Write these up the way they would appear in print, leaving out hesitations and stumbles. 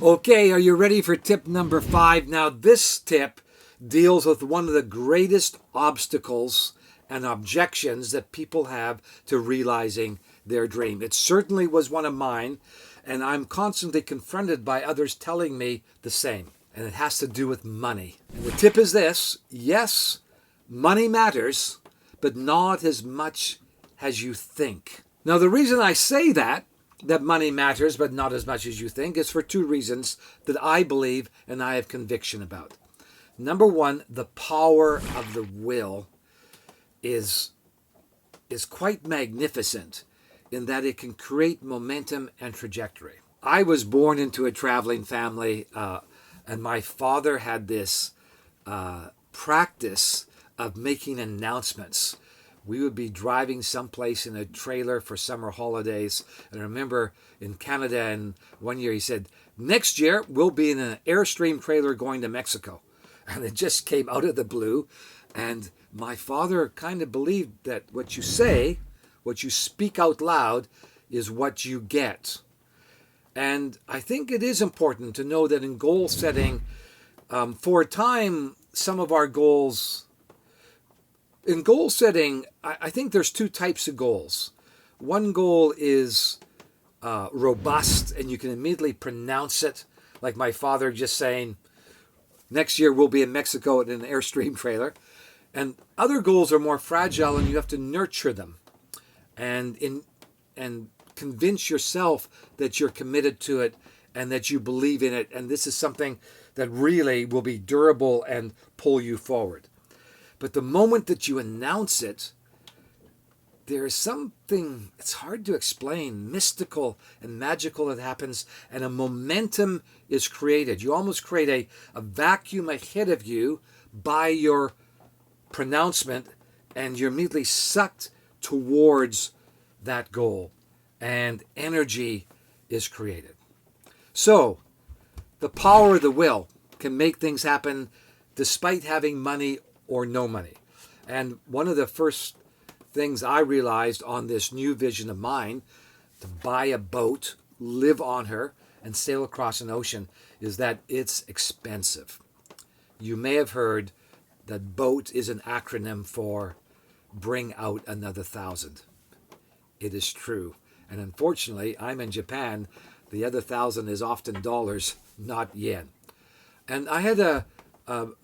Okay, are you ready for tip number 5? Now, this tip deals with one of the greatest obstacles and objections that people have to realizing their dream. It certainly was one of mine, and I'm constantly confronted by others telling me the same. And it has to do with money. And the tip is this: yes, money matters, but not as much as you think. Now, the reason I say that money matters, but not as much as you think, is for two reasons that I believe and I have conviction about. Number one, the power of the will is quite magnificent in that it can create momentum and trajectory. I was born into a traveling family, and my father had this practice of making announcements. We would be driving someplace in a trailer for summer holidays. And I remember in Canada, and one year he said, next year we'll be in an Airstream trailer going to Mexico. And it just came out of the blue. And my father kind of believed that what you say, what you speak out loud, is what you get. And I think it is important to know that in goal setting, for a time, some of our goals, in goal setting, I think there's two types of goals. One goal is robust, and you can immediately pronounce it, like my father just saying, next year we'll be in Mexico in an Airstream trailer. And other goals are more fragile, and you have to nurture them and convince yourself that you're committed to it and that you believe in it. And this is something that really will be durable and pull you forward. But the moment that you announce it, there is something, it's hard to explain, mystical and magical that happens, and a momentum is created. You almost create a vacuum ahead of you by your pronouncement, and you're immediately sucked towards that goal, and energy is created. So, the power of the will can make things happen despite having money or no money. And one of the first things I realized on this new vision of mine, to buy a boat, live on her, and sail across an ocean, is that it's expensive. You may have heard that BOAT is an acronym for Bring Out Another 1,000. It is true. And unfortunately, I'm in Japan. The other 1,000 is often dollars, not yen. And I had a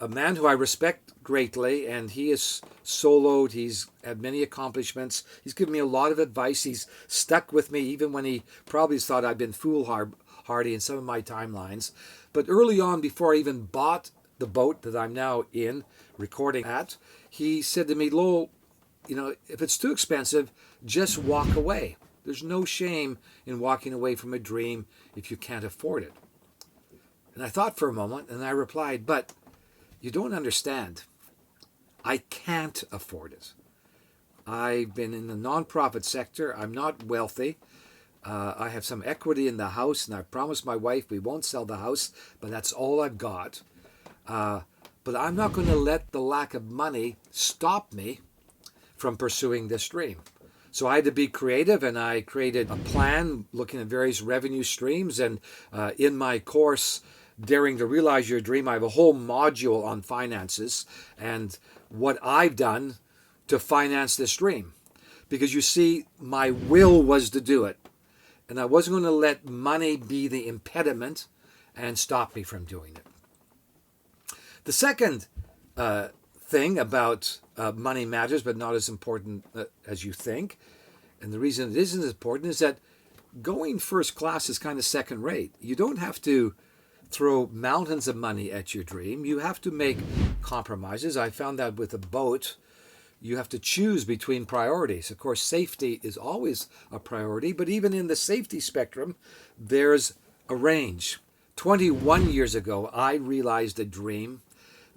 man who I respect greatly, and he is soloed. He's had many accomplishments. He's given me a lot of advice. He's stuck with me even when he probably thought I'd been foolhardy in some of my timelines. But early on, before I even bought the boat that I'm now in, recording at, he said to me, Lowell, if it's too expensive, just walk away. There's no shame in walking away from a dream if you can't afford it. And I thought for a moment, and I replied, but you don't understand. I can't afford it. I've been in the nonprofit sector. I'm not wealthy. I have some equity in the house, and I promised my wife we won't sell the house, but that's all I've got. But I'm not going to let the lack of money stop me from pursuing this dream. So I had to be creative, and I created a plan looking at various revenue streams. And in my course, Daring to Realize Your Dream, I have a whole module on finances and what I've done to finance this dream. Because you see, my will was to do it. And I wasn't going to let money be the impediment and stop me from doing it. The second thing about money matters, but not as important as you think, and the reason it isn't as important is that going first class is kind of second rate. You don't have to throw mountains of money at your dream. You have to make compromises. I found that with a boat, you have to choose between priorities. Of course, safety is always a priority, but even in the safety spectrum, there's a range. 21 years ago, I realized a dream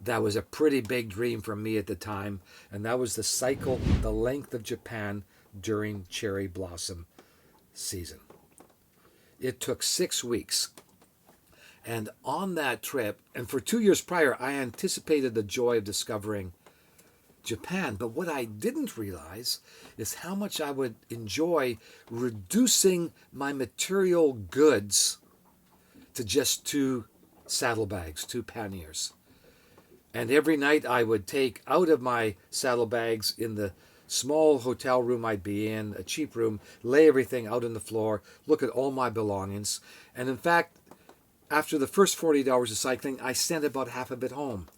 that was a pretty big dream for me at the time, and that was to cycle the length of Japan during cherry blossom season. It took 6 weeks. And on that trip, and for 2 years prior, I anticipated the joy of discovering Japan. But what I didn't realize is how much I would enjoy reducing my material goods to just 2 saddlebags, 2 panniers. And every night I would take out of my saddlebags in the small hotel room I'd be in, a cheap room, lay everything out on the floor, look at all my belongings. And in fact, after the first 48 hours of cycling, I sent about half of it home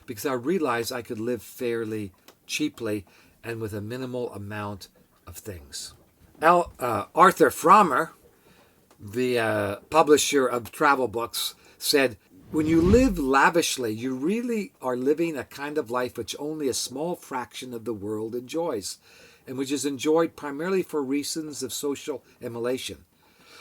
because I realized I could live fairly cheaply and with a minimal amount of things. Arthur Frommer, the publisher of travel books, said, "When you live lavishly, you really are living a kind of life which only a small fraction of the world enjoys, and which is enjoyed primarily for reasons of social emulation."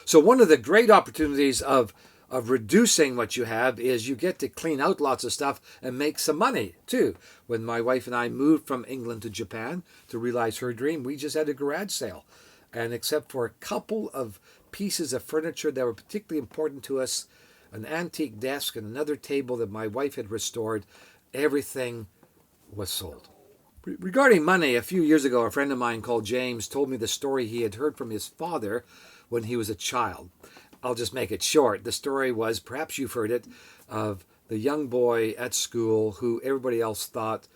So one of the great opportunities of reducing what you have is you get to clean out lots of stuff and make some money too. When my wife and I moved from England to Japan to realize her dream, we just had a garage sale. And except for a couple of pieces of furniture that were particularly important to us, an antique desk and another table that my wife had restored, everything was sold. Regarding money, a few years ago, a friend of mine called James told me the story he had heard from his father when he was a child. I'll just make it short. The story was, perhaps you've heard it, of the young boy at school who everybody else thought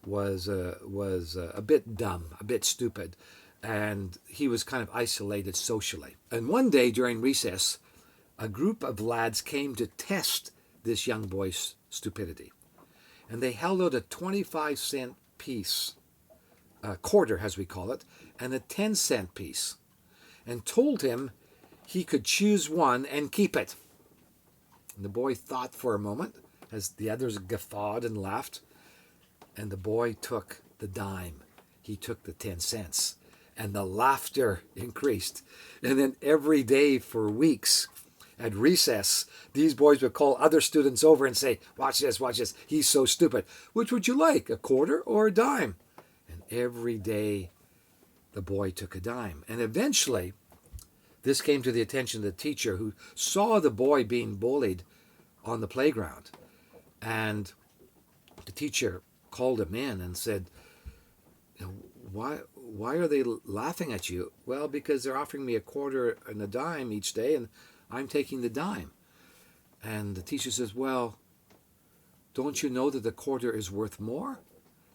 was a bit dumb, a bit stupid, and he was kind of isolated socially. And one day during recess, a group of lads came to test this young boy's stupidity. And they held out a 25-cent piece, a quarter as we call it, and a 10-cent piece, and told him he could choose one and keep it. And the boy thought for a moment as the others guffawed and laughed, and the boy took the dime. He took the 10 cents, and the laughter increased. And then every day for weeks, at recess, these boys would call other students over and say, watch this, he's so stupid. Which would you like, a quarter or a dime? And every day the boy took a dime. And eventually, this came to the attention of the teacher, who saw the boy being bullied on the playground. And the teacher called him in and said, why are they laughing at you? Well, because they're offering me a quarter and a dime each day, and I'm taking the dime. And the teacher says, well, don't you know that the quarter is worth more?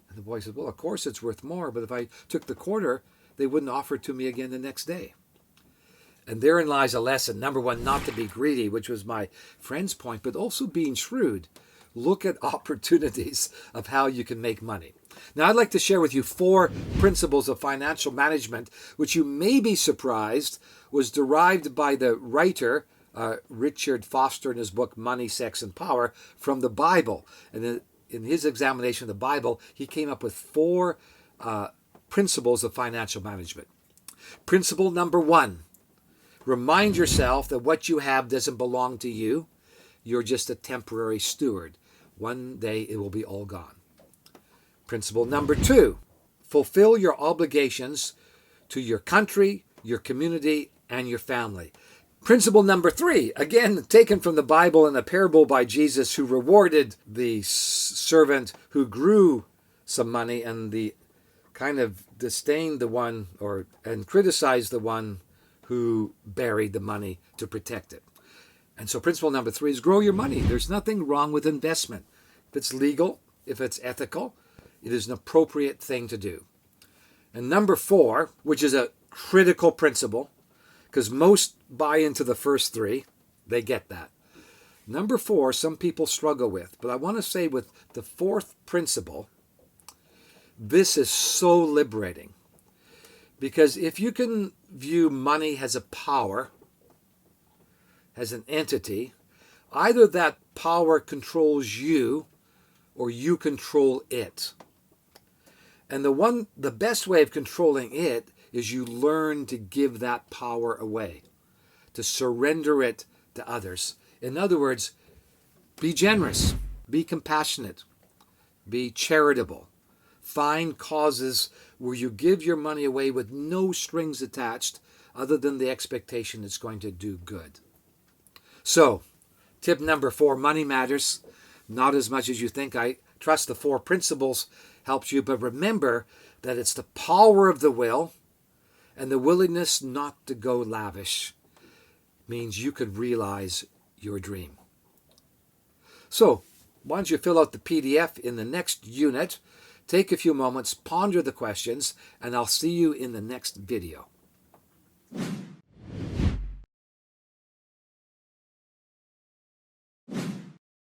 And the boy says, well, of course it's worth more, but if I took the quarter, they wouldn't offer it to me again the next day. And therein lies a lesson. Number one, not to be greedy, which was my friend's point, but also being shrewd. Look at opportunities of how you can make money. Now, I'd like to share with you 4 principles of financial management, which you may be surprised was derived by the writer, Richard Foster, in his book, Money, Sex, and Power, from the Bible. And in his examination of the Bible, he came up with 4 principles of financial management. Principle number 1, remind yourself that what you have doesn't belong to you. You're just a temporary steward. One day it will be all gone. Principle number 2, fulfill your obligations to your country, your community, and your family. Principle number 3, again taken from the Bible in a parable by Jesus, who rewarded the servant who grew some money and the kind of disdained the one and criticized the one who buried the money to protect it. And so principle number 3 is grow your money. There's nothing wrong with investment. If it's legal, if it's ethical, it is an appropriate thing to do. And number 4, which is a critical principle, because most buy into the first 3, they get that. Number 4, some people struggle with. But I want to say with the 4th principle, this is so liberating. Because if you can view money as a power, as an entity, either that power controls you or you control it. And the best way of controlling it is you learn to give that power away, to surrender it to others. In other words, be generous, be compassionate, be charitable. Find causes where you give your money away with no strings attached other than the expectation it's going to do good. So, tip number 4, money matters, not as much as you think. I trust the 4 principles helps you, but remember that it's the power of the will and the willingness not to go lavish means you could realize your dream. So, once you fill out the PDF in the next unit, take a few moments, ponder the questions, and I'll see you in the next video.